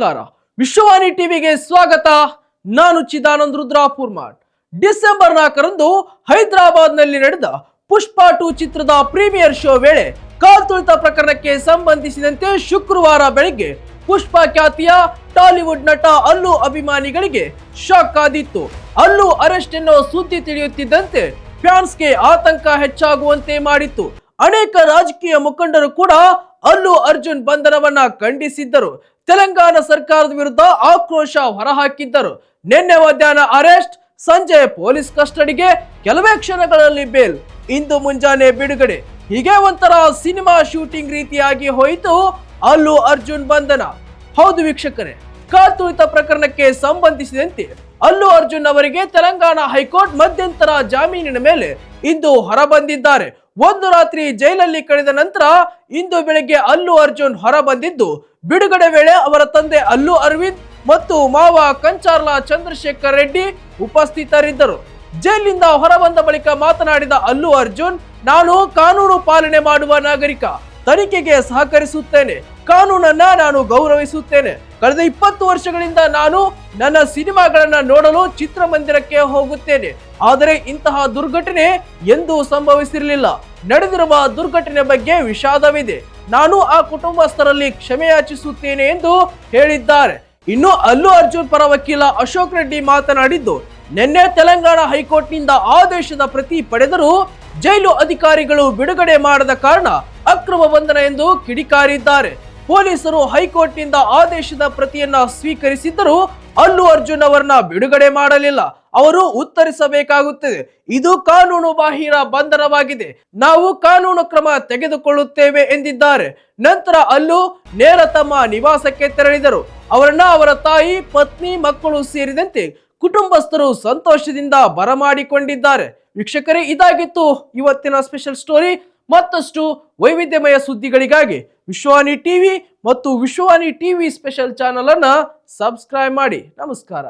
ನಮಸ್ಕಾರ. ವಿಶ್ವವಾಣಿ ಟಿವಿಗೆ ಸ್ವಾಗತ. ನಾನು ಚಿದಾನಂದ್ ರುದ್ರಾಪುರ್ಮಾಡ್. ಡಿಸೆಂಬರ್ 4ರಂದು ಹೈದರಾಬಾದ್ನಲ್ಲಿ ನಡೆದ ಪುಷ್ಪ 2 ಚಿತ್ರದ ಪ್ರೀಮಿಯರ್ ಶೋ ವೇಳೆ ಕಾಲ್ತುಳಿತ ಪ್ರಕರಣಕ್ಕೆ ಸಂಬಂಧಿಸಿದಂತೆ ಶುಕ್ರವಾರ ಬೆಳಗ್ಗೆ ಪುಷ್ಪ ಖ್ಯಾತಿಯ ಟಾಲಿವುಡ್ ನಟ ಅಲ್ಲು ಅಭಿಮಾನಿಗಳಿಗೆ ಶಾಕ್ ಆದಿತ್ತು. ಅಲ್ಲು ಅರೆಸ್ಟ್ ಎನ್ನೋ ಸುದ್ದಿ ತಿಳಿಯುತ್ತಿದ್ದಂತೆ ಫ್ಯಾನ್ಸ್ಗೆ ಆತಂಕ ಹೆಚ್ಚಾಗುವಂತೆ ಮಾಡಿತ್ತು. ಅನೇಕ ರಾಜಕೀಯ ಮುಖಂಡರು ಕೂಡ ಅಲ್ಲು ಅರ್ಜುನ್ ಬಂಧನವನ್ನ ಖಂಡಿಸಿದ್ದರು. ತೆಲಂಗಾಣ ಸರ್ಕಾರದ ವಿರುದ್ಧ ಆಕ್ರೋಶ ಹೊರಹಾಕಿದ್ದರು. ನಿನ್ನೆ ಮಧ್ಯಾಹ್ನ ಅರೆಸ್ಟ್, ಸಂಜೆ ಪೊಲೀಸ್ ಕಸ್ಟಡಿಗೆ, ಕೆಲವೇ ಕ್ಷಣಗಳಲ್ಲಿ ಬೇಲ್, ಇಂದು ಮುಂಜಾನೆ ಬಿಡುಗಡೆ. ಹೀಗೆ ಒಂಥರ ಸಿನಿಮಾ ಶೂಟಿಂಗ್ ರೀತಿಯಾಗಿ ಹೋಯಿತು ಅಲ್ಲು ಅರ್ಜುನ್ ಬಂಧನ. ಹೌದು ವೀಕ್ಷಕರೇ, ಕಾಲ್ತುಳಿತ ಪ್ರಕರಣಕ್ಕೆ ಸಂಬಂಧಿಸಿದಂತೆ ಅಲ್ಲು ಅರ್ಜುನ್ ಅವರಿಗೆ ತೆಲಂಗಾಣ ಹೈಕೋರ್ಟ್ ಮಧ್ಯಂತರ ಜಾಮೀನಿನ ಮೇಲೆ ಇಂದು ಹೊರಬಂದಿದ್ದಾರೆ. ಒಂದು ರಾತ್ರಿ ಜೈಲಲ್ಲಿ ಕಳೆದ ನಂತರ ಇಂದು ಬೆಳಗ್ಗೆ ಅಲ್ಲು ಅರ್ಜುನ್ ಹೊರಬಂದಿದ್ದು, ಬಿಡುಗಡೆ ವೇಳೆ ಅವರ ತಂದೆ ಅಲ್ಲು ಅರವಿಂದ್ ಮತ್ತು ಮಾವ ಕಂಚಾರ್ಲಾ ಚಂದ್ರಶೇಖರ್ ರೆಡ್ಡಿ ಉಪಸ್ಥಿತರಿದ್ದರು. ಜೈಲಿನಿಂದ ಹೊರಬಂದ ಬಳಿಕ ಮಾತನಾಡಿದ ಅಲ್ಲು ಅರ್ಜುನ್, ನಾನು ಕಾನೂನು ಪಾಲನೆ ಮಾಡುವ ನಾಗರಿಕ, ತನಿಖೆಗೆ ಸಹಕರಿಸುತ್ತೇನೆ, ಕಾನೂನನ್ನ ನಾನು ಗೌರವಿಸುತ್ತೇನೆ. ಕಳೆದ 20 ವರ್ಷಗಳಿಂದ ನಾನು ನನ್ನ ಸಿನಿಮಾಗಳನ್ನ ನೋಡಲು ಚಿತ್ರಮಂದಿರಕ್ಕೆ ಹೋಗುತ್ತೇನೆ. ಆದರೆ ಇಂತಹ ದುರ್ಘಟನೆ ಎಂದೂ ಸಂಭವಿಸಿರಲಿಲ್ಲ. ನಡೆದಿರುವ ದುರ್ಘಟನೆ ಬಗ್ಗೆ ವಿಷಾದವಿದೆ. ನಾನು ಆ ಕುಟುಂಬಸ್ಥರಲ್ಲಿ ಕ್ಷಮೆಯಾಚಿಸುತ್ತೇನೆ ಎಂದು ಹೇಳಿದ್ದಾರೆ. ಇನ್ನು ಅಲ್ಲು ಅರ್ಜುನ್ ಪರ ವಕೀಲ ಅಶೋಕ್ ರೆಡ್ಡಿ ಮಾತನಾಡಿದ್ದು, ನಿನ್ನೆ ತೆಲಂಗಾಣ ಹೈಕೋರ್ಟ್ನಿಂದ ಆದೇಶದ ಪ್ರತಿ ಪಡೆದರೂ ಜೈಲು ಅಧಿಕಾರಿಗಳು ಬಿಡುಗಡೆ ಮಾಡದ ಕಾರಣ ಅಕ್ರಮ ಬಂಧನ ಎಂದು ಕಿಡಿಕಾರಿದ್ದಾರೆ. ಪೊಲೀಸರು ಹೈಕೋರ್ಟ್ನಿಂದ ಆದೇಶದ ಪ್ರತಿಯನ್ನ ಸ್ವೀಕರಿಸಿದ್ದರೂ ಅಲ್ಲು ಅರ್ಜುನ್ ಅವರನ್ನ ಬಿಡುಗಡೆ ಮಾಡಲಿಲ್ಲ. ಅವರು ಉತ್ತರಿಸಬೇಕಾಗುತ್ತದೆ. ಇದು ಕಾನೂನು ಬಾಹಿರ ಬಂಧನವಾಗಿದೆ. ನಾವು ಕಾನೂನು ಕ್ರಮ ತೆಗೆದುಕೊಳ್ಳುತ್ತೇವೆ ಎಂದಿದ್ದಾರೆ. ನಂತರ ಅಲ್ಲು ನೇರ ತಮ್ಮ ನಿವಾಸಕ್ಕೆ ತೆರಳಿದರು. ಅವರನ್ನ ಅವರ ತಾಯಿ, ಪತ್ನಿ, ಮಕ್ಕಳು ಸೇರಿದಂತೆ ಕುಟುಂಬಸ್ಥರು ಸಂತೋಷದಿಂದ ಬರಮಾಡಿಕೊಂಡಿದ್ದಾರೆ. ವೀಕ್ಷಕರೇ, ಇದಾಗಿತ್ತು ಇವತ್ತಿನ ಸ್ಪೆಷಲ್ ಸ್ಟೋರಿ. ಮತ್ತಷ್ಟು ವೈವಿಧ್ಯಮಯ ಸುದ್ದಿಗಳಿಗಾಗಿ ವಿಶ್ವವಾಣಿ ಟಿವಿ ಮತ್ತು ವಿಶ್ವವಾಣಿ ಟಿವಿ ಸ್ಪೆಷಲ್ ಚಾನೆಲ್ ಅನ್ನ ಸಬ್ಸ್ಕ್ರೈಬ್ ಮಾಡಿ. ನಮಸ್ಕಾರ.